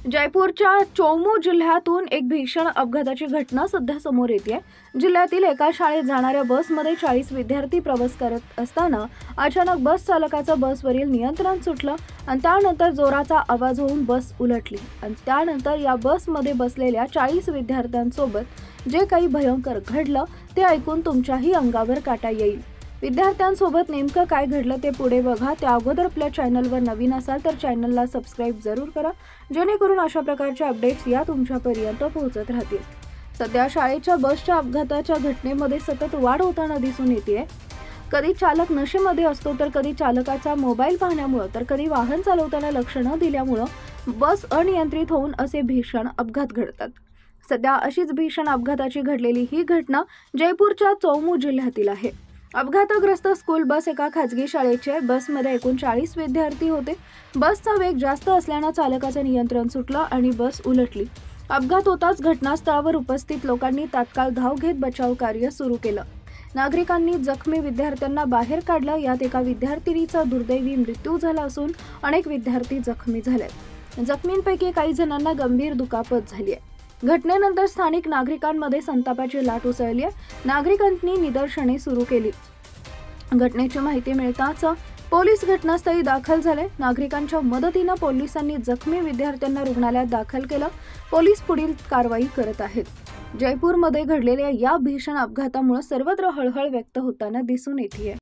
जयपूरच्या चोमू जिल्ह्यातून एक भीषण अपघाताची घटना सध्या समोर येते। जिल्ह्यातील एका शाळेत जाणाऱ्या बसमध्ये 40 विद्यार्थी प्रवास करत असताना अचानक बस चालकाचं बसवरील नियंत्रण सुटलं आणि त्यानंतर जोराचा आवाज होऊन बस उलटली आणि त्यानंतर या बसमध्ये बसलेल्या 40 विद्यार्थ्यांसोबत जे काही भयंकर घडलं ते ऐकून तुमच्याही अंगावर काटा येईल। विद्यार्थ्यांसोबत नेमकं काय घडलं ते पुढे बघा। त्या अगोदर आपल्या चॅनलवर नवीन असाल तर चॅनलला सबस्क्राइब जरूर करा, जेणेकरून अशा प्रकारचे अपडेट्स या तुमच्यापर्यंत पोहोचत राहतील। सध्या शाळेच्या बसच्या अपघाताच्या घटनेमध्ये सतत वाढ होताना दिसून येते। कधी चालक नशेमध्ये असतो तर कधी चालकाचा मोबाईल पाहण्यामुळे तर कधी वाहन चालवताना लक्ष न दिल्यामुळे बस अनियंत्रित होऊन असे भीषण अपघात घडतात। सध्या अशीच भीषण अपघाताची घडलेली ही घटना जयपूरच्या चोमू जिल्ह्यातील आहे। अपघातग्रस्त स्कूल बस एका खाजगी शाळेची आहे। बसमध्ये एकूण 40 विद्यार्थी होते। बसचा वेग जास्त असल्याने चालकाचं नियंत्रण सुटलं आणि बस उलटली। अपघात होताच घटनास्थळावर उपस्थित लोकांनी तात्काळ धाव घेत बचाव कार्य सुरू केलं। नागरिकांनी जखमी विद्यार्थ्यांना बाहेर काढलं। यात एका विद्यार्थिनीचा दुर्दैवी मृत्यू झाला असून अनेक विद्यार्थी जखमी झालेत। जखमींपैकी काही जणांना गंभीर दुखापत झाली आहे। घटनेनंतर स्थानिक नागरिकांमध्ये संतापाची लाट उसळली आहे। नागरिकांनी निदर्शने सुरू केली। घटनेची माहिती मिळताच पोलीस घटनास्थळी दाखल झाले। नागरिकांच्या मदतीने पोलिसांनी जखमी विद्यार्थ्यांना रुग्णालयात दाखल केलं। पोलीस पुढील कारवाई करत आहेत। जयपूरमध्ये घडलेल्या या भीषण अपघातामुळे सर्वत्र हळहळ व्यक्त होताना दिसून येते।